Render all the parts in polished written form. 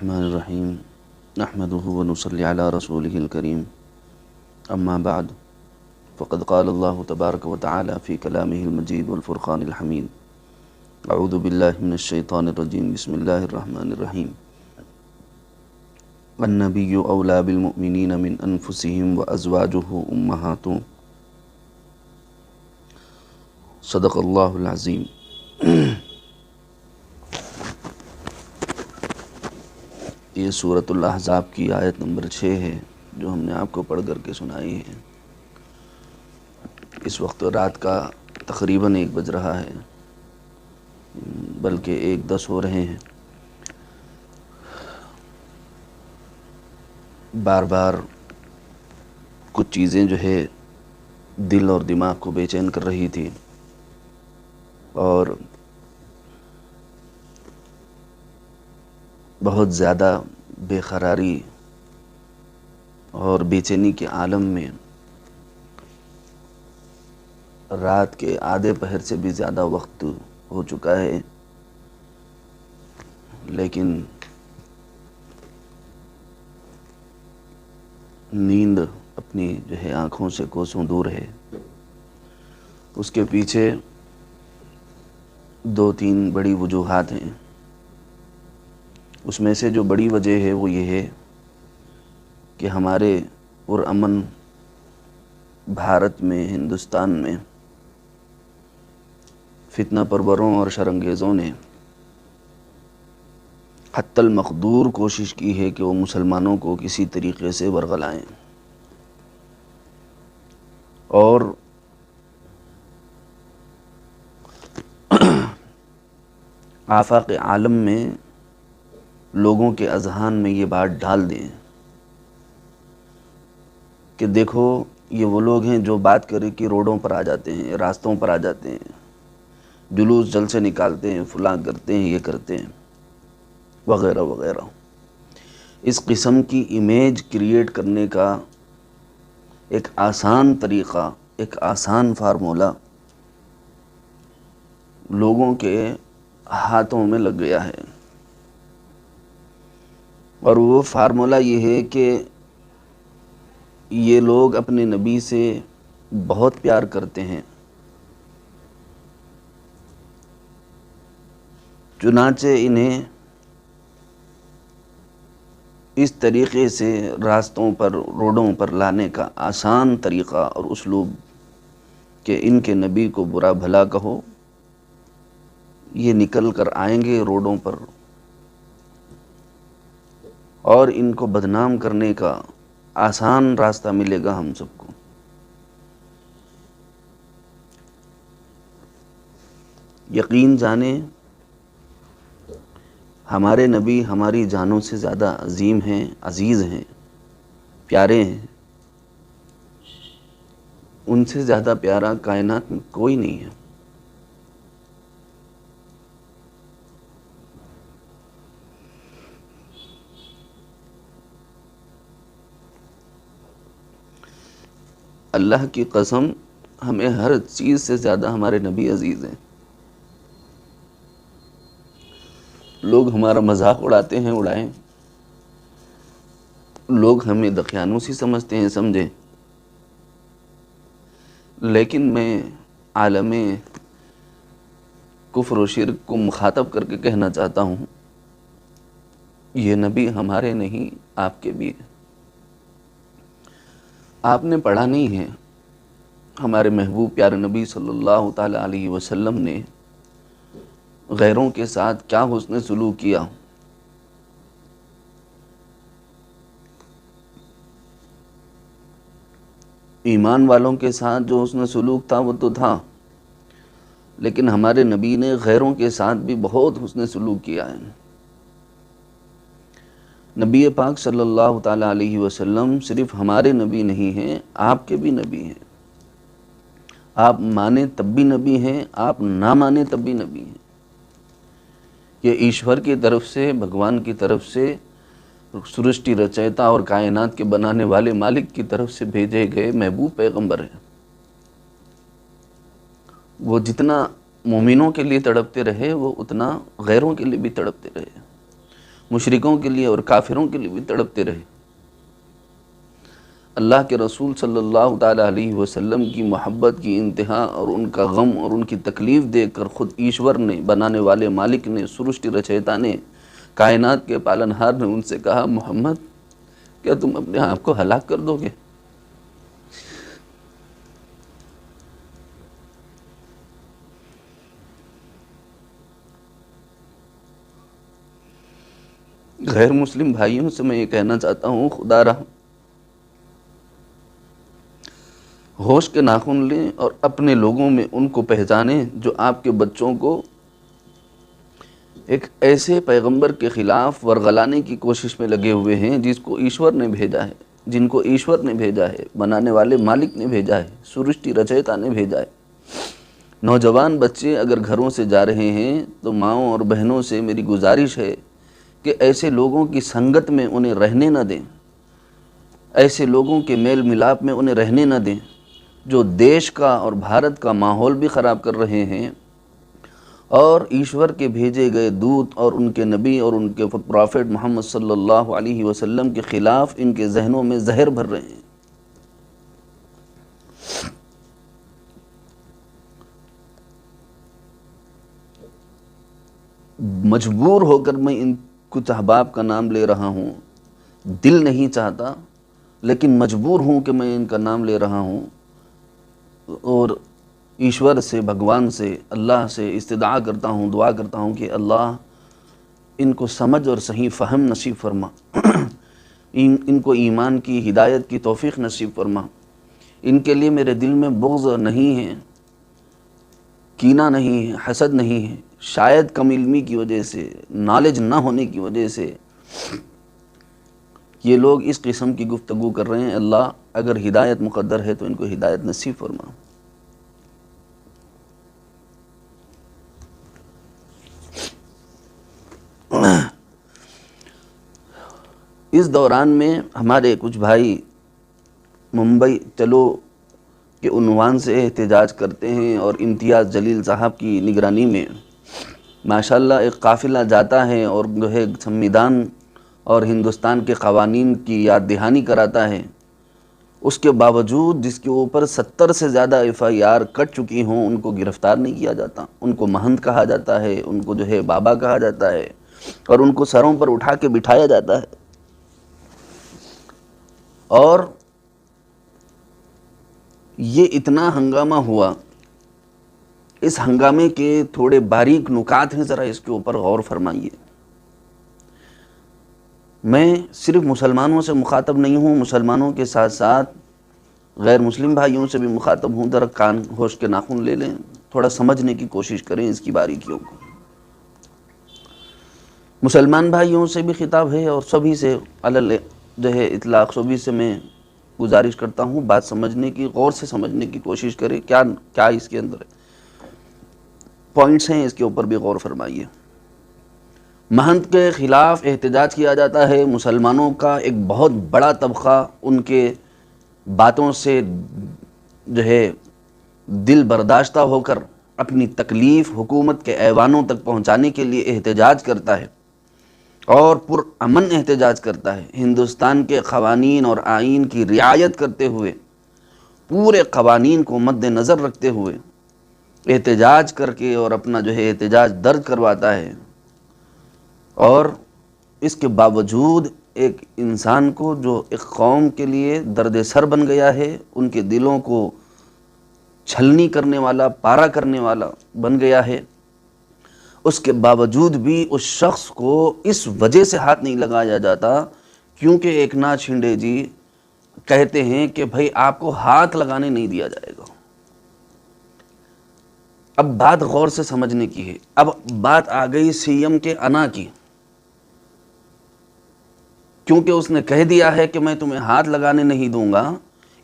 الرحمن الرحیم نحمده ونصلی علی رسوله الکریم اما بعد فقد قال اللہ تبارک وتعالی فی کلامہ المجید والفرقان الحمید اعوذ باللہ من الشیطان الرجیم بسم اللہ الرحمن الرحیم النبی اولی بالمؤمنین من انفسهم وازواجہ امہاتهم صدق اللہ العظیم۔ یہ سورۃ الاحزاب کی آیت نمبر 6 ہے جو ہم نے آپ کو پڑھ کر کے سنائی ہے۔ اس وقت رات کا تقریباً 1 بج رہا ہے، بلکہ 1:10 ہو رہے ہیں۔ بار بار کچھ چیزیں جو ہے دل اور دماغ کو بے چین کر رہی تھی، اور بہت زیادہ بے قراری اور بے چینی کے عالم میں رات کے آدھے پہر سے بھی زیادہ وقت ہو چکا ہے، لیکن نیند اپنی جو ہے آنکھوں سے کوسوں دور ہے۔ اس کے پیچھے 2-3 بڑی وجوہات ہیں۔ اس میں سے جو بڑی وجہ ہے وہ یہ ہے کہ ہمارے پرامن بھارت میں، ہندوستان میں فتنہ پروروں اور شرانگیزوں نے حتی المقدور کوشش کی ہے کہ وہ مسلمانوں کو کسی طریقے سے ورغلائیں، اور آفاق عالم میں لوگوں کے اذہان میں یہ بات ڈال دیں کہ دیکھو یہ وہ لوگ ہیں جو بات کرے کہ روڈوں پر آ جاتے ہیں، راستوں پر آ جاتے ہیں، جلوس جلسے نکالتے ہیں، فلاں کرتے ہیں، یہ کرتے ہیں، وغیرہ وغیرہ۔ اس قسم کی امیج کریٹ کرنے کا ایک آسان طریقہ، ایک آسان فارمولہ لوگوں کے ہاتھوں میں لگ گیا ہے، اور وہ فارمولہ یہ ہے کہ یہ لوگ اپنے نبی سے بہت پیار کرتے ہیں، چنانچہ انہیں اس طریقے سے راستوں پر، روڈوں پر لانے کا آسان طریقہ اور اسلوب کہ ان کے نبی کو برا بھلا کہو، یہ نکل کر آئیں گے روڈوں پر، اور ان کو بدنام کرنے کا آسان راستہ ملے گا ہم سب کو۔ یقین جانیں ہمارے نبی ہماری جانوں سے زیادہ عظیم ہیں، عزیز ہیں، پیارے ہیں۔ ان سے زیادہ پیارا کائنات میں کوئی نہیں ہے۔ اللہ کی قسم ہمیں ہر چیز سے زیادہ ہمارے نبی عزیز ہیں۔ لوگ ہمارا مذاق اڑاتے ہیں، اڑائیں، لوگ ہمیں دقیانوسی سمجھتے ہیں، سمجھیں، لیکن میں عالم کفر و شرک کو مخاطب کر کے کہنا چاہتا ہوں، یہ نبی ہمارے نہیں، آپ کے بھی ہیں۔ آپ نے پڑھا نہیں ہے ہمارے محبوب پیارے نبی صلی اللہ تعالی علیہ وسلم نے غیروں کے ساتھ کیا حسن سلوک کیا۔ ایمان والوں کے ساتھ جو حسن سلوک تھا وہ تو تھا، لیکن ہمارے نبی نے غیروں کے ساتھ بھی بہت حسن سلوک کیا ہے۔ نبی پاک صلی اللہ تعالی علیہ وسلم صرف ہمارے نبی نہیں ہیں، آپ کے بھی نبی ہیں۔ آپ مانیں تب بھی نبی ہیں، آپ نہ مانیں تب بھی نبی ہیں۔ یہ ایشور کی طرف سے، بھگوان کی طرف سے، سرشٹی رچیتا اور کائنات کے بنانے والے مالک کی طرف سے بھیجے گئے محبوب پیغمبر ہیں۔ وہ جتنا مومنوں کے لیے تڑپتے رہے، وہ اتنا غیروں کے لیے بھی تڑپتے رہے۔ مشرکوں کے لیے اور کافروں کے لیے بھی تڑپتے رہے۔ اللہ کے رسول صلی اللہ تعالیٰ علیہ وسلم کی محبت کی انتہا اور ان کا غم اور ان کی تکلیف دیکھ کر خود ایشور نے، بنانے والے مالک نے، سرشٹی رچیتا نے، کائنات کے پالنہار نے ان سے کہا، محمد کیا تم اپنے آپ کو ہلاک کر دو گے؟ غیر مسلم بھائیوں سے میں یہ کہنا چاہتا ہوں، خدا رحم ہوش کے ناخن لیں اور اپنے لوگوں میں ان کو پہچانیں جو آپ کے بچوں کو ایک ایسے پیغمبر کے خلاف ورغلانے کی کوشش میں لگے ہوئے ہیں جس کو ایشور نے بھیجا ہے، جن کو ایشور نے بھیجا ہے، بنانے والے مالک نے بھیجا ہے، سرشٹی رچیتا نے بھیجا ہے۔ نوجوان بچے اگر گھروں سے جا رہے ہیں تو ماؤں اور بہنوں سے میری گزارش ہے کہ ایسے لوگوں کی سنگت میں انہیں رہنے نہ دیں، ایسے لوگوں کے میل ملاپ میں انہیں رہنے نہ دیں جو دیش کا اور بھارت کا ماحول بھی خراب کر رہے ہیں اور ایشور کے بھیجے گئے دودت اور ان کے نبی اور ان کے پرافٹ محمد صلی اللہ علیہ وسلم کے خلاف ان کے ذہنوں میں زہر بھر رہے ہیں۔ مجبور ہو کر میں ان کچھ احباب کا نام لے رہا ہوں، دل نہیں چاہتا لیکن مجبور ہوں کہ میں ان کا نام لے رہا ہوں، اور ایشور سے، بھگوان سے، اللہ سے استدعا کرتا ہوں، دعا کرتا ہوں کہ اللہ ان کو سمجھ اور صحیح فہم نصیب فرما، ان کو ایمان کی ہدایت کی توفیق نصیب فرما۔ ان کے لیے میرے دل میں بغض نہیں ہے، کینہ نہیں ہے، حسد نہیں ہے، شاید کم علمی کی وجہ سے، نالج نہ ہونے کی وجہ سے یہ لوگ اس قسم کی گفتگو کر رہے ہیں۔ اللہ اگر ہدایت مقدر ہے تو ان کو ہدایت نصیب فرما۔ اس دوران میں ہمارے کچھ بھائی ممبئی چلو کے عنوان سے احتجاج کرتے ہیں اور امتیاز جلیل صاحب کی نگرانی میں ماشاءاللہ ایک قافلہ جاتا ہے اور جو ہے سنویدھان اور ہندوستان کے قوانین کی یاد دہانی کراتا ہے۔ اس کے باوجود جس کے اوپر 70 سے زیادہ FIR کٹ چکی ہوں ان کو گرفتار نہیں کیا جاتا، ان کو مہنت کہا جاتا ہے، ان کو جو ہے بابا کہا جاتا ہے اور ان کو سروں پر اٹھا کے بٹھایا جاتا ہے۔ اور یہ اتنا ہنگامہ ہوا، اس ہنگامے کے تھوڑے باریک نکات ہیں، ذرا اس کے اوپر غور فرمائیے۔ میں صرف مسلمانوں سے مخاطب نہیں ہوں، مسلمانوں کے ساتھ ساتھ غیر مسلم بھائیوں سے بھی مخاطب ہوں۔ ذرا کان ہوش کے ناخن لے لیں، تھوڑا سمجھنے کی کوشش کریں اس کی باریکیوں کو۔ مسلمان بھائیوں سے بھی خطاب ہے اور سبھی سے جو ہے اطلاق، سبھی سے میں گزارش کرتا ہوں بات سمجھنے کی، غور سے سمجھنے کی کوشش کریں، کیا اس کے اندر پوائنٹس ہیں، اس کے اوپر بھی غور فرمائیے۔ مہنت کے خلاف احتجاج کیا جاتا ہے، مسلمانوں کا ایک بہت بڑا طبقہ ان کے باتوں سے جو ہے دل برداشتہ ہو کر اپنی تکلیف حکومت کے ایوانوں تک پہنچانے کے لیے احتجاج کرتا ہے اور پرامن احتجاج کرتا ہے، ہندوستان کے قوانین اور آئین کی رعایت کرتے ہوئے، پورے قوانین کو مد نظر رکھتے ہوئے احتجاج کر کے اور اپنا جو ہے احتجاج درج کرواتا ہے۔ اور اس کے باوجود ایک انسان کو جو ایک قوم کے لیے درد سر بن گیا ہے، ان کے دلوں کو چھلنی کرنے والا، پارا کرنے والا بن گیا ہے، اس کے باوجود بھی اس شخص کو اس وجہ سے ہاتھ نہیں لگایا جاتا کیونکہ ایک ناتھ شنڈے جی کہتے ہیں کہ بھائی آپ کو ہاتھ لگانے نہیں دیا جائے گا۔ اب بات غور سے سمجھنے کی ہے۔ اب بات آ گئی CM کے انا کی، کیونکہ اس نے کہہ دیا ہے کہ میں تمہیں ہاتھ لگانے نہیں دوں گا۔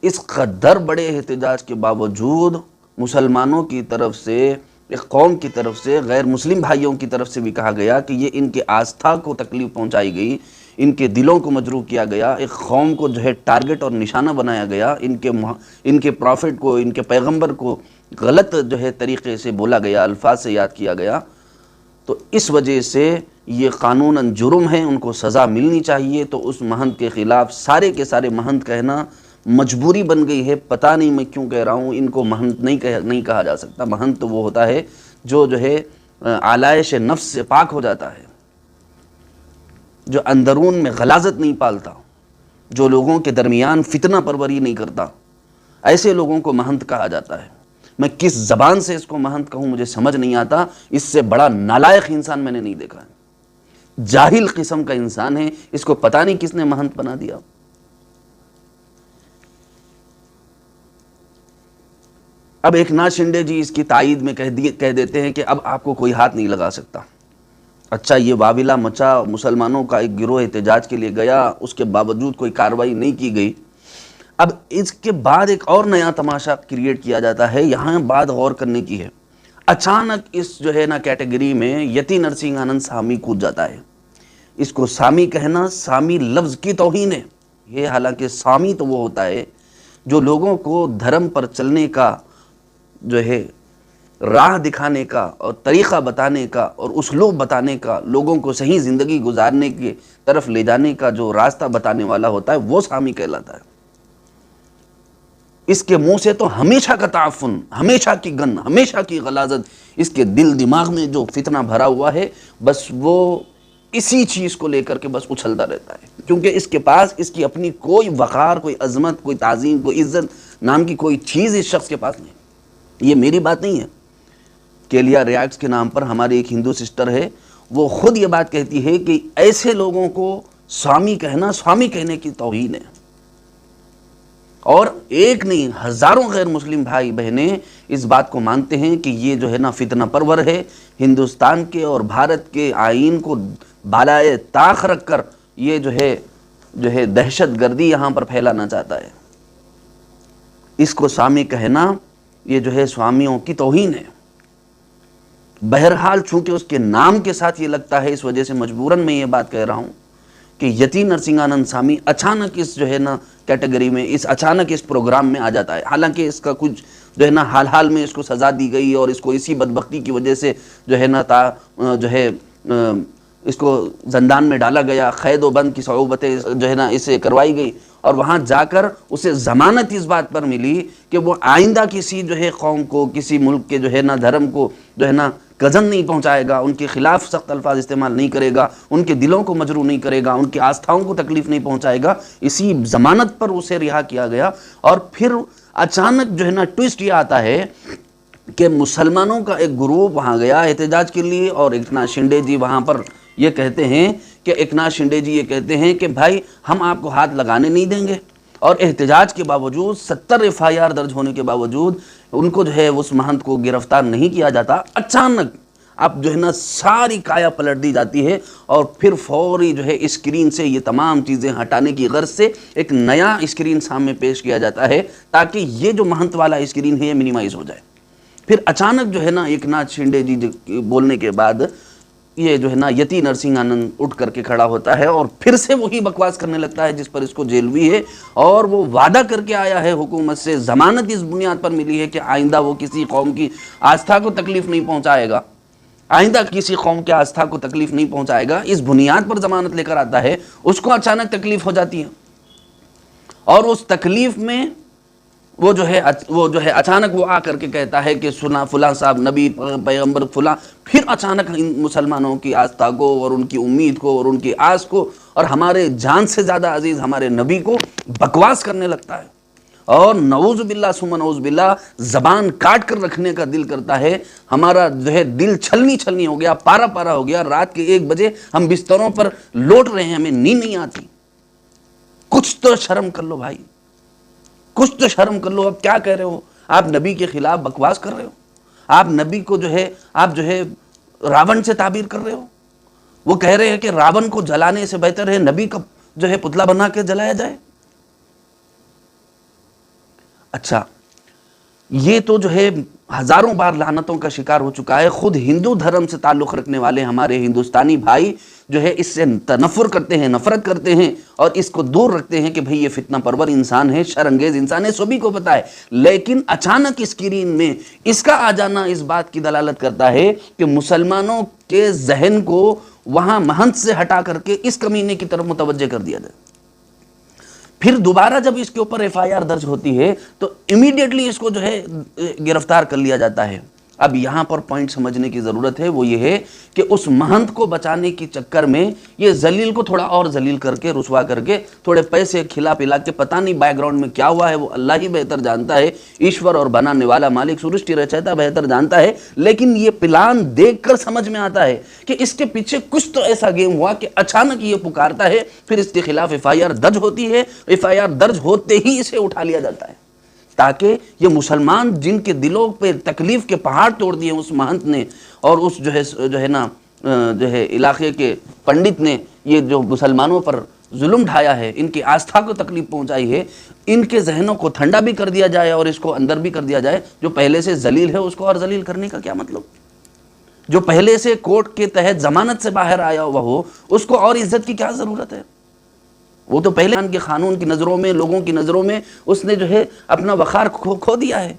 اس قدر بڑے احتجاج کے باوجود مسلمانوں کی طرف سے، ایک قوم کی طرف سے، غیر مسلم بھائیوں کی طرف سے بھی کہا گیا کہ یہ ان کے آستھا کو تکلیف پہنچائی گئی، ان کے دلوں کو مجروح کیا گیا، ایک قوم کو جو ہے ٹارگٹ اور نشانہ بنایا گیا، ان کے پرافٹ کو، ان کے پیغمبر کو غلط جو ہے طریقے سے بولا گیا، الفاظ سے یاد کیا گیا۔ تو اس وجہ سے یہ قانوناً جرم ہے، ان کو سزا ملنی چاہیے۔ تو اس مہنت کے خلاف سارے کے سارے مہنت کہنا مجبوری بن گئی ہے۔ پتہ نہیں میں کیوں کہہ رہا ہوں، ان کو مہنت نہیں کہا جا سکتا۔ مہنت تو وہ ہوتا ہے جو ہے آلائش نفس سے پاک ہو جاتا ہے، جو اندرون میں غلاظت نہیں پالتا، جو لوگوں کے درمیان فتنہ پروری نہیں کرتا، ایسے لوگوں کو مہنت کہا جاتا ہے۔ میں کس زبان سے اس کو مہنت کہوں مجھے سمجھ نہیں آتا۔ اس سے بڑا نالائق انسان میں نے نہیں دیکھا ہے، جاہل قسم کا انسان ہے، اس کو پتہ نہیں کس نے مہنت بنا دیا۔ اب ایکناتھ شنڈے جی اس کی تائید میں کہہ دیتے ہیں کہ اب آپ کو کوئی ہاتھ نہیں لگا سکتا۔ اچھا، یہ واویلا مچا، مسلمانوں کا ایک گروہ احتجاج کے لیے گیا، اس کے باوجود کوئی کارروائی نہیں کی گئی۔ اب اس کے بعد ایک اور نیا تماشا کریٹ کیا جاتا ہے، یہاں بات غور کرنے کی ہے۔ اچانک اس جو ہے نا کیٹیگری میں یتی نرسنگ آنند سامی کود جاتا ہے۔ اس کو سامی کہنا سامی لفظ کی توہین ہے۔ یہ حالانکہ سامی تو وہ ہوتا ہے جو لوگوں کو دھرم پر چلنے کا جو ہے راہ دکھانے کا اور طریقہ بتانے کا اور اسلوب بتانے کا، لوگوں کو صحیح زندگی گزارنے کی طرف لے جانے کا جو راستہ بتانے والا ہوتا ہے، وہ سامی کہلاتا ہے۔ اس کے منہ سے تو ہمیشہ کا تعفن، ہمیشہ کی گن، ہمیشہ کی غلاظت، اس کے دل دماغ میں جو فتنہ بھرا ہوا ہے، بس وہ اسی چیز کو لے کر کے بس اچھلتا رہتا ہے، کیونکہ اس کے پاس اس کی اپنی کوئی وقار، کوئی عظمت، کوئی تعظیم، کوئی عزت نام کی کوئی چیز اس شخص کے پاس نہیں۔ یہ میری بات نہیں ہے، کیلیا ریاکٹس کے نام پر ہماری ایک ہندو سسٹر ہے، وہ خود یہ بات کہتی ہے کہ ایسے لوگوں کو سوامی کہنا سوامی کہنے کی توہین ہے۔ اور ایک نہیں، ہزاروں غیر مسلم بھائی بہنیں اس بات کو مانتے ہیں کہ یہ جو ہے نا فتنہ پرور ہے، ہندوستان کے اور بھارت کے آئین کو بالائے طاق رکھ کر یہ جو ہے دہشت گردی یہاں پر پھیلانا چاہتا ہے۔ اس کو سوامی کہنا یہ جو ہے سوامیوں کی توہین ہے۔ بہرحال چونکہ اس کے نام کے ساتھ یہ لگتا ہے، اس وجہ سے مجبوراً میں یہ بات کہہ رہا ہوں کہ یتی نرسنگ آنند سامی اچانک اس جو ہے نا کیٹیگری میں، اچانک اس پروگرام میں آ جاتا ہے۔ حالانکہ اس کا کچھ جو ہے نا حال میں اس کو سزا دی گئی اور اس کو اسی بدبختی کی وجہ سے جو ہے نا اس کو زندان میں ڈالا گیا، قید و بند کی صعوبتیں جو ہے نا اسے کروائی گئی، اور وہاں جا کر اسے ضمانت اس بات پر ملی کہ وہ آئندہ کسی جو ہے قوم کو، کسی ملک کے جو ہے نا دھرم کو جو ہے نا گزن نہیں پہنچائے گا، ان کے خلاف سخت الفاظ استعمال نہیں کرے گا، ان کے دلوں کو مجروح نہیں کرے گا، ان کی آستھاؤں کو تکلیف نہیں پہنچائے گا۔ اسی ضمانت پر اسے رہا کیا گیا۔ اور پھر اچانک جو ہے نا ٹویسٹ یہ آتا ہے کہ مسلمانوں کا ایک گروپ وہاں گیا احتجاج کے لیے، اور ایکناتھ شنڈے جی وہاں پر یہ کہتے ہیں کہ ایکناتھ شنڈے جی یہ کہتے ہیں کہ بھائی ہم آپ کو ہاتھ لگانے نہیں دیں گے، اور احتجاج کے باوجود 70 FIR درج ہونے کے باوجود ان کو جو ہے اس مہنت کو گرفتار نہیں کیا جاتا۔ اچانک اب جو ہے نا ساری کایا پلٹ دی جاتی ہے، اور پھر فوری جو ہے اسکرین سے یہ تمام چیزیں ہٹانے کی غرض سے ایک نیا اسکرین سامنے پیش کیا جاتا ہے تاکہ یہ جو مہنت والا اسکرین ہے یہ منیمائز ہو جائے۔ پھر اچانک جو ہے نا ایکناتھ شنڈے جی بولنے کے بعد یہ جو ہے نا یتی نرسنگ آنند اٹھ کر کے کھڑا ہوتا ہے اور پھر سے وہی بکواس کرنے لگتا ہے جس پر اس کو جیل ہوئی ہے، اور وہ وعدہ کر کے آیا ہے حکومت سے، ضمانت اس بنیاد پر ملی ہے کہ آئندہ وہ کسی قوم کی آستھا کو تکلیف نہیں پہنچائے گا، آئندہ کسی قوم کے آستھا کو تکلیف نہیں پہنچائے گا، اس بنیاد پر ضمانت لے کر آتا ہے۔ اس کو اچانک تکلیف ہو جاتی ہے، اور اس تکلیف میں وہ جو ہے اچانک وہ آ کر کے کہتا ہے کہ سنا فلاں صاحب نبی پیغمبر فلاں، پھر اچانک مسلمانوں کی آستھا کو اور ان کی امید کو اور ان کی آس کو اور ہمارے جان سے زیادہ عزیز ہمارے نبی کو بکواس کرنے لگتا ہے، اور نعوذ باللہ ثم نعوذ باللہ زبان کاٹ کر رکھنے کا دل کرتا ہے۔ ہمارا جو ہے دل چھلنی ہو گیا، پارا پارا ہو گیا، رات کے 1 بجے ہم بستروں پر لوٹ رہے ہیں، ہمیں نیند نہیں آتی۔ کچھ تو شرم کر لو بھائی، کچھ تو شرم کر لو۔ اب کیا کہہ رہے ہو آپ؟ نبی کے خلاف بکواس کر رہے ہو، آپ نبی کو جو ہے آپ جو ہے راون سے تعبیر کر رہے ہو۔ وہ کہہ رہے ہیں کہ راون کو جلانے سے بہتر ہے نبی کا جو ہے پتلا بنا کے جلایا جائے۔ اچھا، یہ تو جو ہے ہزاروں بار لعنتوں کا شکار ہو چکا ہے. خود ہندو دھرم سے تعلق رکھنے والے ہمارے ہندوستانی بھائی جو ہے اس سے تنفر کرتے ہیں, نفرت کرتے ہیں اور اس کو دور رکھتے ہیں کہ بھئی یہ فتنہ پرور انسان ہے, شر انگیز انسان ہے, سبھی کو پتہ ہے. لیکن اچانک اسکرین میں اس کا آ جانا اس بات کی دلالت کرتا ہے کہ مسلمانوں کے ذہن کو وہاں مہنت سے ہٹا کر کے اس کمینے کی طرف متوجہ کر دیا جائے. پھر دوبارہ جب اس کے اوپر ایف آئی آر درج ہوتی ہے تو امیڈیٹلی اس کو جو ہے گرفتار کر لیا جاتا ہے. اب یہاں پر پوائنٹ سمجھنے کی ضرورت ہے, وہ یہ ہے کہ اس مہنت کو بچانے کی چکر میں یہ ذلیل کو تھوڑا اور ذلیل کر کے, رسوا کر کے, تھوڑے پیسے کھلا پلا کے, پتہ نہیں بیک گراؤنڈ میں کیا ہوا ہے وہ اللہ ہی بہتر جانتا ہے, ایشور اور بنانے والا مالک سرشٹی رچیتا بہتر جانتا ہے. لیکن یہ پلان دیکھ کر سمجھ میں آتا ہے کہ اس کے پیچھے کچھ تو ایسا گیم ہوا کہ اچانک یہ پکارتا ہے, پھر اس کے خلاف ایف آئی آر درج ہوتی ہے. ایف آئی آر درج ہوتے ہی اسے اٹھا لیا جاتا ہے تاکہ یہ مسلمان جن کے دلوں پہ تکلیف کے پہاڑ توڑ دیے اس مہنت نے اور اس جو ہے علاقے کے پنڈت نے, یہ جو مسلمانوں پر ظلم ڈھایا ہے, ان کی آستھا کو تکلیف پہنچائی ہے, ان کے ذہنوں کو ٹھنڈا بھی کر دیا جائے اور اس کو اندر بھی کر دیا جائے. جو پہلے سے ذلیل ہے اس کو اور ذلیل کرنے کا کیا مطلب؟ جو پہلے سے کورٹ کے تحت ضمانت سے باہر آیا ہوا ہو اس کو اور عزت کی کیا ضرورت ہے؟ وہ تو پہلے کے قانون کی نظروں میں, لوگوں کی نظروں میں اس نے جو ہے اپنا وقار کھو دیا ہے.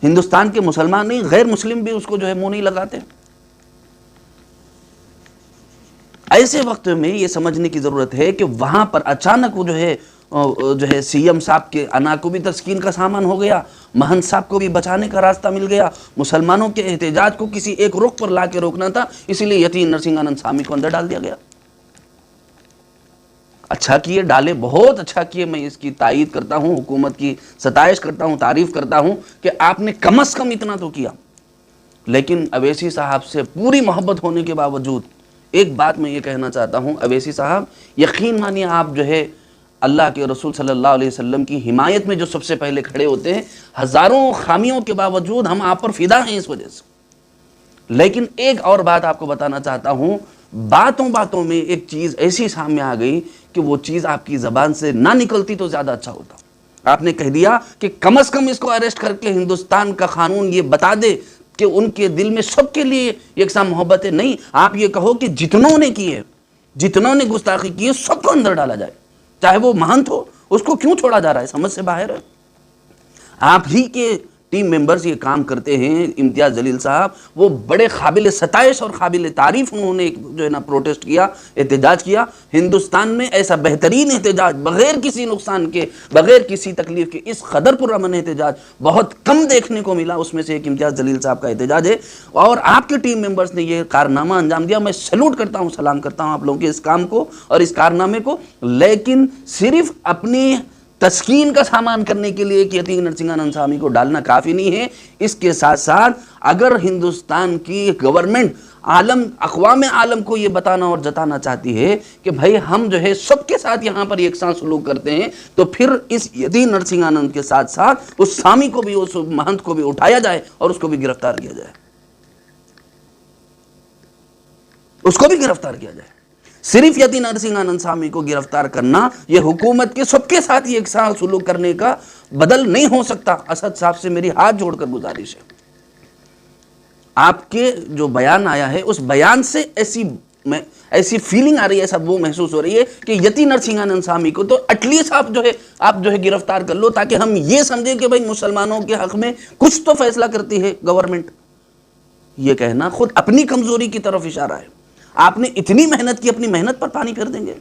ہندوستان کے مسلمان نہیں, غیر مسلم بھی اس کو جو ہے منہ نہیں لگاتے. ایسے وقت میں یہ سمجھنے کی ضرورت ہے کہ وہاں پر اچانک وہ جو ہے سی ایم صاحب کے انا کو بھی تسکین کا سامان ہو گیا, مہنت صاحب کو بھی بچانے کا راستہ مل گیا. مسلمانوں کے احتجاج کو کسی ایک رخ پر لا کے روکنا تھا, اسی لیے یتی نرسنگھانند سوامی کو اندر ڈال دیا گیا. اچھا کیے, ڈالے, بہت اچھا کیے. میں اس کی تائید کرتا ہوں, حکومت کی ستائش کرتا ہوں, تعریف کرتا ہوں کہ آپ نے کم از کم اتنا تو کیا. لیکن اویسی صاحب سے پوری محبت ہونے کے باوجود ایک بات میں یہ کہنا چاہتا ہوں, اویسی صاحب یقین مانیے آپ جو ہے اللہ کے رسول صلی اللہ علیہ وسلم کی حمایت میں جو سب سے پہلے کھڑے ہوتے ہیں. ہزاروں خامیوں کے باوجود ہم آپ پر فدا ہیں اس وجہ سے. لیکن ایک اور بات آپ کو بتانا چاہتا ہوں, باتوں میں ایک چیز ایسی سامنے آ گئی کہ وہ چیز آپ کی زبان سے نہ نکلتی تو زیادہ اچھا ہوتا. آپ نے کہہ دیا کہ کم از کم اس کو اریسٹ کر کے ہندوستان کا قانون یہ بتا دے کہ ان کے دل میں سب کے لیے یکساں محبت ہے. نہیں, آپ یہ کہو کہ جتنوں نے کی ہے, جتنوں نے گستاخی کی ہے, سب کو اندر ڈالا جائے, چاہے وہ مہنت ہو. اس کو کیوں چھوڑا جا رہا ہے؟ سمجھ سے باہر ہے. آپ ہی کے ٹیم ممبرز یہ کام کرتے ہیں. امتیاز جلیل صاحب وہ بڑے قابل ستائش اور قابل تعریف, انہوں نے جو ہے نا پروٹیسٹ کیا, احتجاج کیا. ہندوستان میں ایسا بہترین احتجاج بغیر کسی نقصان کے, بغیر کسی تکلیف کے, اس قدر پرامن احتجاج بہت کم دیکھنے کو ملا. اس میں سے ایک امتیاز جلیل صاحب کا احتجاج ہے اور آپ کے ٹیم ممبرز نے یہ کارنامہ انجام دیا. میں سلوٹ کرتا ہوں, سلام کرتا ہوں آپ لوگوں کے اس کام کو اور اس کارنامے کو. لیکن صرف اپنی تسکین کا سامان کرنے کے لیے کہ یتی نرسنگھانند سوامی کو ڈالنا کافی نہیں ہے. اس کے ساتھ ساتھ اگر ہندوستان کی گورنمنٹ اقوام عالم کو یہ بتانا اور جتانا چاہتی ہے کہ بھائی ہم جو ہے سب کے ساتھ یہاں پر یکساں سلوک کرتے ہیں, تو پھر اس یتی نرسنگھانند کے ساتھ ساتھ اس سوامی کو بھی, اس مہنت کو بھی اٹھایا جائے اور اس کو بھی گرفتار کیا جائے, اس کو بھی گرفتار کیا جائے. صرف یتی نرسنگھانند سوامی کو گرفتار کرنا یہ حکومت کے سب کے ساتھ یہ یکساں سلوک کرنے کا بدل نہیں ہو سکتا. اسد صاحب سے میری ہاتھ جوڑ کر گزارش ہے, آپ کے جو بیان آیا ہے اس بیان سے ایسی فیلنگ آ رہی ہے, ایسا وہ محسوس ہو رہی ہے کہ یتی نرسنگھانند سوامی کو تو ایٹ لیسٹ آپ جو ہے گرفتار کر لو, تاکہ ہم یہ سمجھیں کہ بھائی مسلمانوں کے حق میں کچھ تو فیصلہ کرتی ہے گورنمنٹ. یہ کہنا خود اپنی کمزوری کی طرف اشارہ ہے. آپ نے اتنی محنت کی, اپنی محنت پر پانی پھیر دیں گے.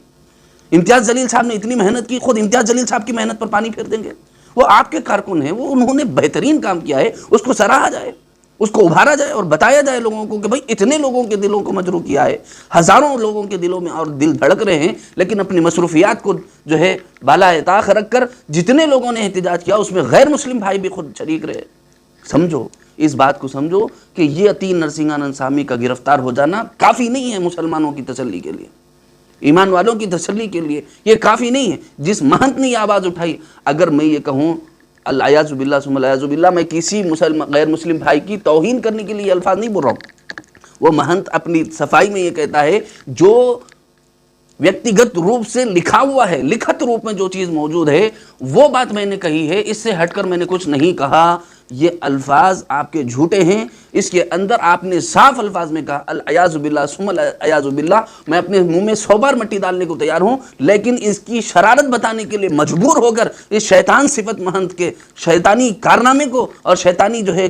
امتیاز جلیل صاحب نے اتنی محنت کی, خود امتیاز جلیل صاحب کی محنت پر پانی پھیر دیں گے. وہ آپ کے کارکن ہیں, وہ انہوں نے بہترین کام کیا ہے, اس کو سراہا جائے, اس کو ابھارا جائے اور بتایا جائے لوگوں کو کہ بھائی اتنے لوگوں کے دلوں کو مجروح کیا ہے, ہزاروں لوگوں کے دلوں میں اور دل دھڑک رہے ہیں, لیکن اپنی مصروفیات کو جو ہے بالائے طاق رکھ کر جتنے لوگوں نے احتجاج کیا اس میں غیر مسلم بھائی بھی خود شریک رہے. سمجھو, اس بات کو سمجھو کہ یہ یتی نرسنگھانند سوامی کا گرفتار ہو جانا کافی نہیں ہے مسلمانوں کی تسلی کے لیے, ایمان والوں کی تسلی کے لیے یہ کافی نہیں ہے. جس مہنت نے یہ آواز اٹھائی, اگر میں یہ کہوں الیاذ باللہ ثم الیاذ باللہ, میں کسی غیر مسلم بھائی کی توہین کرنے کے لیے الفاظ نہیں بول رہا ہوں. وہ مہنت اپنی صفائی میں یہ کہتا ہے جو ویکتیگت روپ سے لکھا ہوا ہے, لکھت روپ میں جو چیز موجود ہے وہ بات میں نے کہی ہے, اس سے ہٹ کر میں نے کچھ نہیں کہا. یہ الفاظ آپ کے جھوٹے ہیں. اس کے اندر آپ نے صاف الفاظ میں کہا الیاذ باللہ ثم الیاذ باللہ. میں اپنے منہ میں 100 بار مٹی ڈالنے کو تیار ہوں، لیکن اس کی شرارت بتانے کے لیے مجبور ہو کر اس شیطان صفت مہند کے شیطانی کارنامے کو اور شیطانی جو ہے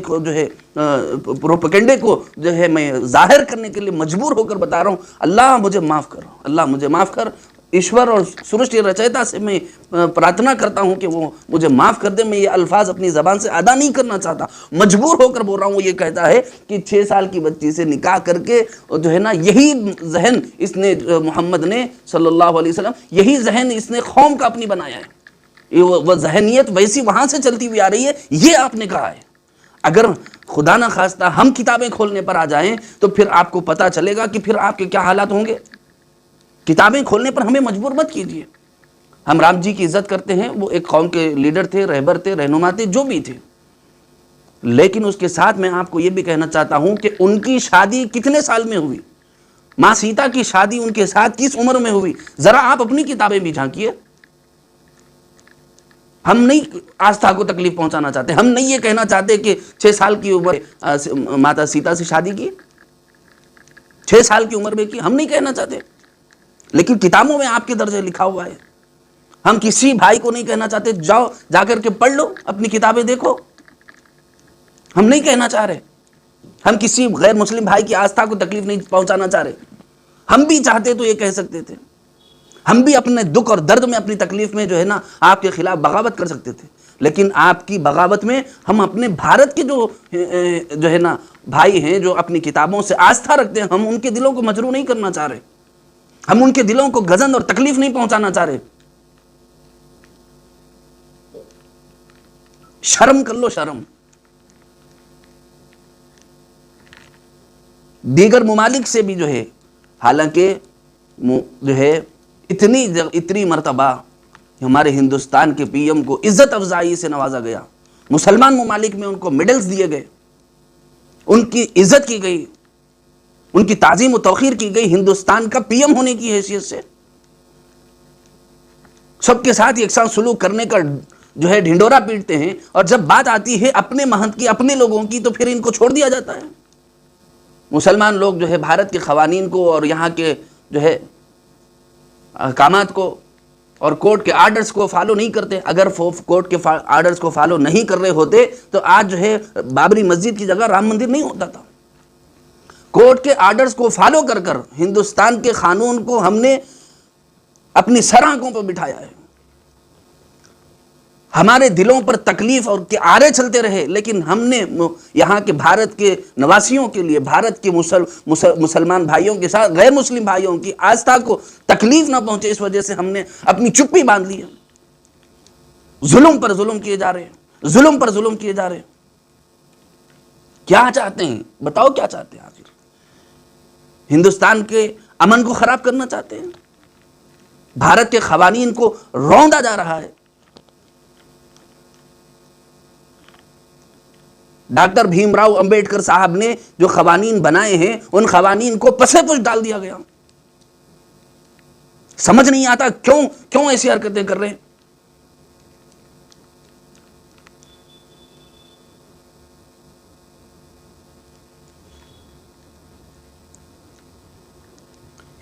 پروپیگنڈے کو جو ہے میں ظاہر کرنے کے لیے مجبور ہو کر بتا رہا ہوں. اللہ مجھے معاف کر، اللہ مجھے معاف کر. ایشور اور سرشٹی رچیتا سے میں پرارتھنا کرتا ہوں کہ وہ مجھے معاف کر دے. میں یہ الفاظ اپنی زبان سے ادا نہیں کرنا چاہتا، مجبور ہو کر بول رہا ہوں. وہ یہ کہتا ہے کہ 6 سال کی بچی سے نکاح کر کے جو ہے نا، یہی ذہن اس نے محمد نے صلی اللہ علیہ وسلم، یہی ذہن اس نے قوم کا اپنی بنایا ہے. وہ ذہنیت ویسی وہاں سے چلتی ہوئی آ رہی ہے. یہ آپ نے کہا ہے. اگر خدا نہ خواستہ ہم کتابیں کھولنے پر آ جائیں تو پھر آپ کو پتا چلے گا کہ پھر آپ کے کیا حالات ہوں گے. کتابیں کھولنے پر ہمیں مجبور مت کیجیے. ہم رام جی کی عزت کرتے ہیں، وہ ایک قوم کے لیڈر تھے، رہبر تھے، رہنما تھے، جو بھی تھے. لیکن اس کے ساتھ میں آپ کو یہ بھی کہنا چاہتا ہوں کہ ان کی شادی کتنے سال میں ہوئی، ماں سیتا کی شادی ان کے ساتھ کس عمر میں ہوئی، ذرا آپ اپنی کتابیں بھی جھانکیے. ہم نہیں آستھا کو تکلیف پہنچانا چاہتے، ہم نہیں یہ کہنا چاہتے کہ 6 سال کی عمر ماتا سیتا سے شادی کی، 6 سال کی عمر میں کی، ہم نہیں کہنا چاہتے. لیکن کتابوں میں آپ کے درجے لکھا ہوا ہے. ہم کسی بھائی کو نہیں کہنا چاہتے جاؤ جا کر کے پڑھ لو، اپنی کتابیں دیکھو. ہم نہیں کہنا چاہ رہے. ہم کسی غیر مسلم بھائی کی آستھا کو تکلیف نہیں پہنچانا چاہ رہے. ہم بھی چاہتے تو یہ کہہ سکتے تھے. ہم بھی اپنے دکھ اور درد میں، اپنی تکلیف میں جو ہے نا آپ کے خلاف بغاوت کر سکتے تھے. لیکن آپ کی بغاوت میں ہم اپنے بھارت کے جو ہے نا بھائی ہیں، جو اپنی کتابوں سے آستھا رکھتے ہیں، ہم ان کے دلوں کو مجروح نہیں کرنا چاہ رہے. ہم ان کے دلوں کو گزن اور تکلیف نہیں پہنچانا چاہ رہے. شرم کر لو، شرم. دیگر ممالک سے بھی جو ہے، حالانکہ جو ہے اتنی مرتبہ ہمارے ہندوستان کے پی ایم کو عزت افزائی سے نوازا گیا. مسلمان ممالک میں ان کو میڈلز دیے گئے، ان کی عزت کی گئی، ان کی تعظیم و توقیر کی گئی. ہندوستان کا پی ایم ہونے کی حیثیت سے سب کے ساتھ یکساں سلوک کرنے کا جو ہے ڈھنڈورا پیٹتے ہیں، اور جب بات آتی ہے اپنے مہنت کی، اپنے لوگوں کی، تو پھر ان کو چھوڑ دیا جاتا ہے. مسلمان لوگ جو ہے بھارت کے قوانین کو اور یہاں کے جو ہے احکامات کو اور کورٹ کے آرڈرز کو فالو نہیں کرتے. اگر کورٹ کے آرڈرز کو فالو نہیں کر رہے ہوتے تو آج جو ہے بابری مسجد کی جگہ رام مندر نہیں ہوتا تھا. کورٹ کے آرڈرز کو فالو کر کر ہندوستان کے قانون کو ہم نے اپنی سر آنکھوں پر بٹھایا ہے. ہمارے دلوں پر تکلیف اور کے آرے چلتے رہے، لیکن ہم نے یہاں کے بھارت کے نواسیوں کے لیے، بھارت کے مسلمان بھائیوں کے ساتھ غیر مسلم بھائیوں کی آستھا کو تکلیف نہ پہنچے، اس وجہ سے ہم نے اپنی چپی باندھ لی ہے. ظلم پر ظلم کیے جا رہے ہیں، ظلم پر ظلم کیے جا رہے ہیں. کیا چاہتے ہیں؟ بتاؤ کیا چاہتے ہیں آخر؟ ہندوستان کے امن کو خراب کرنا چاہتے ہیں؟ بھارت کے قوانین کو روندا جا رہا ہے. ڈاکٹر بھیم راؤ امبیڈکر صاحب نے جو قوانین بنائے ہیں، ان قوانین کو پسے پش ڈال دیا گیا. سمجھ نہیں آتا کیوں ایسی حرکتیں کر رہے ہیں.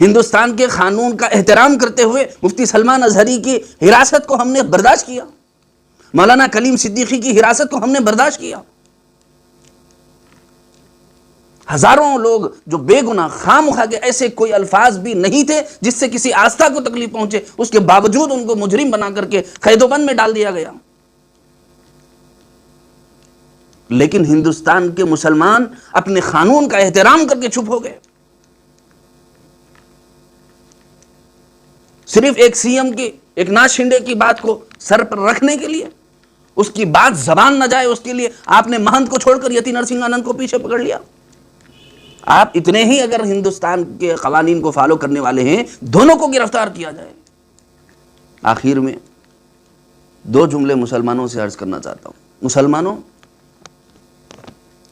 ہندوستان کے قانون کا احترام کرتے ہوئے مفتی سلمان ازہری کی حراست کو ہم نے برداشت کیا، مولانا کلیم صدیقی کی حراست کو ہم نے برداشت کیا. ہزاروں لوگ جو بے گناہ خام خواہ کے ایسے کوئی الفاظ بھی نہیں تھے جس سے کسی آستھا کو تکلیف پہنچے، اس کے باوجود ان کو مجرم بنا کر کے قید و بند میں ڈال دیا گیا. لیکن ہندوستان کے مسلمان اپنے قانون کا احترام کر کے چپ ہو گئے. صرف ایک سی ایم کی، ایک ناتھ شنڈے کی بات کو سر پر رکھنے کے لیے، اس کی بات زبان نہ جائے اس کے لیے آپ نے مہنت کو چھوڑ کر یتی نرسنگ آنند کو پیچھے پکڑ لیا. آپ اتنے ہی اگر ہندوستان کے قوانین کو فالو کرنے والے ہیں، دونوں کو گرفتار کیا جائے. آخر میں 2 جملے مسلمانوں سے عرض کرنا چاہتا ہوں. مسلمانوں،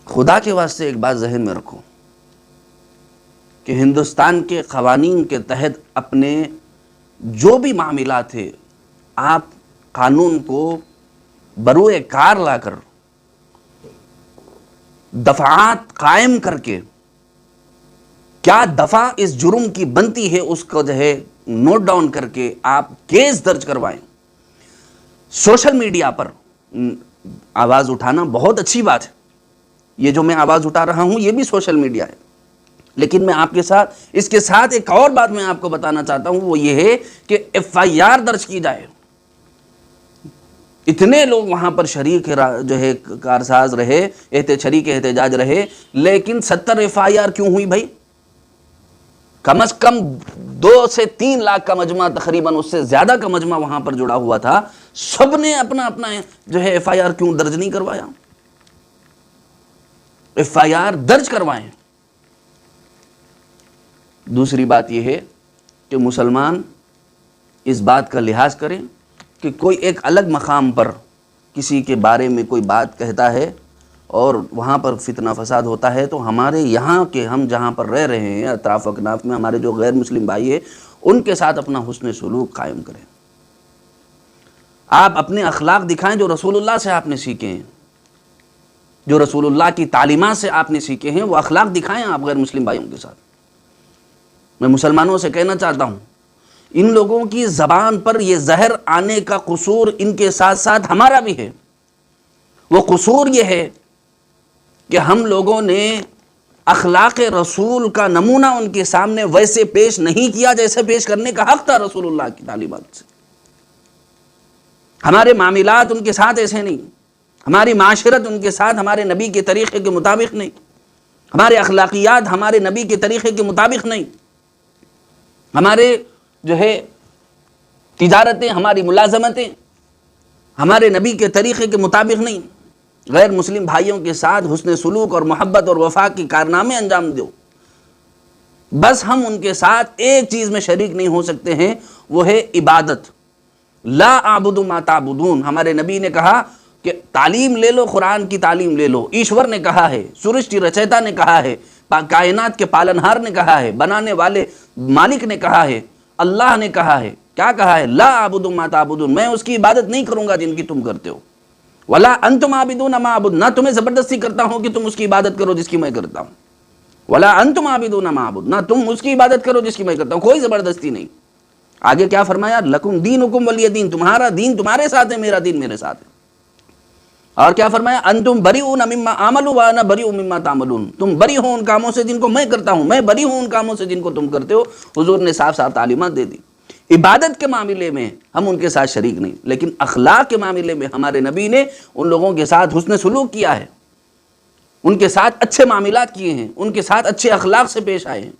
خدا کے واسطے ایک بات ذہن میں رکھو کہ ہندوستان کے قوانین کے تحت اپنے جو بھی معاملات ہیں، آپ قانون کو بروئے کار لا کر دفعات قائم کر کے کیا دفعہ اس جرم کی بنتی ہے اس کو جو ہے نوٹ ڈاؤن کر کے آپ کیس درج کروائیں. سوشل میڈیا پر آواز اٹھانا بہت اچھی بات ہے. یہ جو میں آواز اٹھا رہا ہوں یہ بھی سوشل میڈیا ہے. لیکن میں آپ کے ساتھ اس کے ساتھ ایک اور بات میں آپ کو بتانا چاہتا ہوں، وہ یہ ہے کہ FIR درج کی جائے. اتنے لوگ وہاں پر شریک جو ہے کارساز رہے، شریک احتجاج رہے، لیکن 70 FIR کیوں ہوئی بھائی؟ کم از کم 2 سے 3 لاکھ کا مجمع، تقریباً اس سے زیادہ کا مجمع وہاں پر جڑا ہوا تھا. سب نے اپنا اپنا جو ہے FIR کیوں درج نہیں کروایا؟ FIR درج کروائیں. دوسری بات یہ ہے کہ مسلمان اس بات کا لحاظ کریں کہ کوئی ایک الگ مقام پر کسی کے بارے میں کوئی بات کہتا ہے اور وہاں پر فتنہ فساد ہوتا ہے، تو ہمارے یہاں کے ہم جہاں پر رہ رہے ہیں اطراف اکناف میں ہمارے جو غیر مسلم بھائی ہیں ان کے ساتھ اپنا حسن سلوک قائم کریں. آپ اپنے اخلاق دکھائیں جو رسول اللہ سے آپ نے سیکھے ہیں، جو رسول اللہ کی تعلیمات سے آپ نے سیکھے ہیں، وہ اخلاق دکھائیں آپ غیر مسلم بھائیوں کے ساتھ. میں مسلمانوں سے کہنا چاہتا ہوں، ان لوگوں کی زبان پر یہ زہر آنے کا قصور ان کے ساتھ ساتھ ہمارا بھی ہے. وہ قصور یہ ہے کہ ہم لوگوں نے اخلاق رسول کا نمونہ ان کے سامنے ویسے پیش نہیں کیا جیسے پیش کرنے کا حق تھا رسول اللہ کی تعلیمات سے. ہمارے معاملات ان کے ساتھ ایسے نہیں، ہماری معاشرت ان کے ساتھ ہمارے نبی کے طریقے کے مطابق نہیں، ہمارے اخلاقیات ہمارے نبی کے طریقے کے مطابق نہیں، ہمارے جو ہے تجارتیں، ہماری ملازمتیں ہمارے نبی کے طریقے کے مطابق نہیں. غیر مسلم بھائیوں کے ساتھ حسن سلوک اور محبت اور وفا کے کارنامے انجام دو. بس ہم ان کے ساتھ ایک چیز میں شریک نہیں ہو سکتے ہیں، وہ ہے عبادت. لا اعبد ما تعبدون. ہمارے نبی نے کہا کہ تعلیم لے لو، قرآن کی تعلیم لے لو. ایشور نے کہا ہے، سرشٹی رچیتا نے کہا ہے، کائنات کے پالنہار نے کہا ہے، بنانے والے مالک نے کہا ہے، اللہ نے کہا ہے. کیا کہا ہے؟ لا اعبد ما تعبدون. میں اس کی عبادت نہیں کروں گا جن کی تم کرتے ہو. ولا انتم عابدون ما اعبد. نہ تمہیں زبردستی کرتا ہوں کہ تم اس کی عبادت کرو جس کی میں کرتا ہوں. ولا انتم عابدون ما اعبد. نہ تم اس کی عبادت کرو جس کی میں کرتا ہوں. کوئی زبردستی نہیں. آگے کیا فرمایا؟ لکم دینکم ولی دین. تمہارا دین تمہارے ساتھ ہے، میرا دین میرے ساتھ ہے. اور کیا فرمایا؟ انتم بریئون مما اعمل وانا بریء مما تعملون. تم بری ہو ان کاموں سے جن کو میں کرتا ہوں، میں بری ہوں ان کاموں سے جن کو تم کرتے ہو. حضور نے صاف صاف تعلیمات دے دی. عبادت کے معاملے میں ہم ان کے ساتھ شریک نہیں، لیکن اخلاق کے معاملے میں ہمارے نبی نے ان لوگوں کے ساتھ حسن سلوک کیا ہے، ان کے ساتھ اچھے معاملات کیے ہیں، ان کے ساتھ اچھے اخلاق سے پیش آئے ہیں،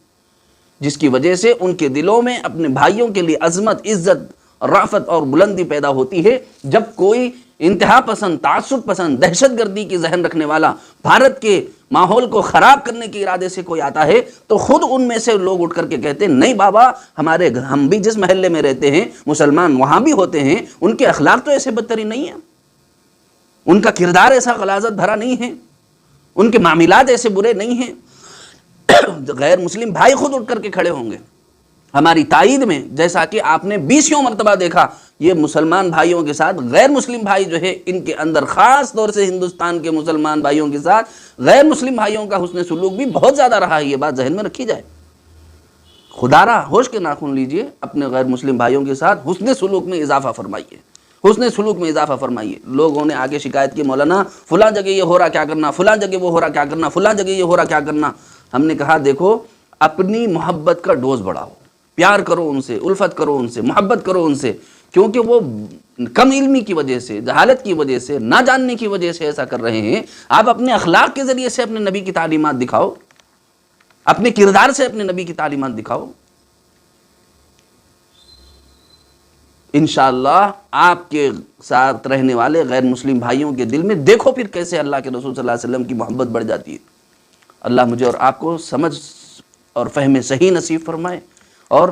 جس کی وجہ سے ان کے دلوں میں اپنے بھائیوں کے لیے عظمت، عزت، رافت اور بلندی پیدا ہوتی ہے. جب کوئی انتہا پسند، تعصب پسند، دہشت گردی کی ذہن رکھنے والا بھارت کے ماحول کو خراب کرنے کے ارادے سے کوئی آتا ہے تو خود ان میں سے لوگ اٹھ کر کے کہتے ہیں نہیں بابا، ہم بھی جس محلے میں رہتے ہیں مسلمان وہاں بھی ہوتے ہیں، ان کے اخلاق تو ایسے بدترین نہیں ہیں، ان کا کردار ایسا غلاظت بھرا نہیں ہے، ان کے معاملات ایسے برے نہیں ہیں. غیر مسلم بھائی خود اٹھ کر کے کھڑے ہوں گے ہماری تائید میں، جیسا کہ آپ نے 20 مرتبہ دیکھا یہ مسلمان بھائیوں کے ساتھ غیر مسلم بھائی جو ہے ان کے اندر، خاص طور سے ہندوستان کے مسلمان بھائیوں کے ساتھ غیر مسلم بھائیوں کا حسن سلوک بھی بہت زیادہ رہا ہے. یہ بات ذہن میں رکھی جائے. خدا را ہوش کے ناخن لیجئے، اپنے غیر مسلم بھائیوں کے ساتھ حسن سلوک میں اضافہ فرمائیے، حسن سلوک میں اضافہ فرمائیے. لوگوں نے آگے شکایت کی مولانا فلاں جگہ یہ ہو رہا کیا کرنا، فلاں جگہ وہ ہو رہا کیا کرنا، فلاں جگہ یہ ہو رہا کیا کرنا. ہم نے کہا دیکھو اپنی محبت کا ڈوز بڑھاؤ، پیار کرو ان سے، الفت کرو ان سے، محبت کرو ان سے، کیونکہ وہ کم علمی کی وجہ سے، جہالت کی وجہ سے، نہ جاننے کی وجہ سے ایسا کر رہے ہیں. آپ اپنے اخلاق کے ذریعے سے اپنے نبی کی تعلیمات دکھاؤ، اپنے کردار سے اپنے نبی کی تعلیمات دکھاؤ. انشاءاللہ آپ کے ساتھ رہنے والے غیر مسلم بھائیوں کے دل میں دیکھو پھر کیسے اللہ کے رسول صلی اللہ علیہ وسلم کی محبت بڑھ جاتی ہے. اللہ مجھے اور آپ کو سمجھ اور فہم صحیح نصیب فرمائے. اور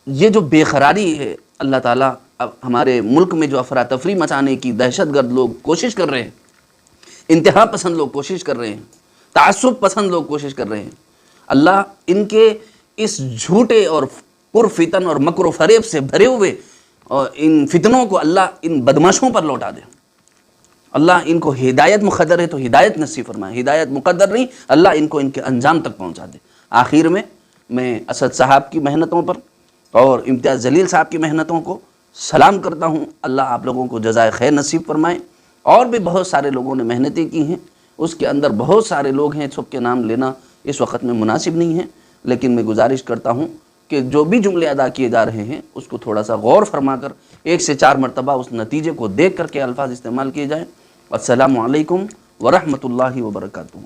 یہ جو بے قراری ہے، اللہ تعالیٰ اب ہمارے ملک میں جو افراتفری مچانے کی دہشت گرد لوگ کوشش کر رہے ہیں، انتہا پسند لوگ کوشش کر رہے ہیں، تعصب پسند لوگ کوشش کر رہے ہیں، اللہ ان کے اس جھوٹے اور پرفتن اور مکر و فریب سے بھرے ہوئے اور ان فتنوں کو اللہ ان بدماشوں پر لوٹا دے. اللہ ان کو ہدایت مقدر ہے تو ہدایت نصیب فرمائے، ہدایت مقدر نہیں اللہ ان کو ان کے انجام تک پہنچا دے۔ آخر میں اسد صاحب کی محنتوں پر اور امتیاز جلیل صاحب کی محنتوں کو سلام کرتا ہوں۔ اللہ آپ لوگوں کو جزائے خیر نصیب فرمائے۔ اور بھی بہت سارے لوگوں نے محنتیں کی ہیں، اس کے اندر بہت سارے لوگ ہیں، سب کے نام لینا اس وقت میں مناسب نہیں ہے، لیکن میں گزارش کرتا ہوں کہ جو بھی جملے ادا کیے جا رہے ہیں اس کو تھوڑا سا غور فرما کر 1 سے 4 مرتبہ اس نتیجے کو دیکھ کر کے الفاظ استعمال کیے جائیں۔ السلام علیکم ورحمۃ اللہ وبرکاتہ۔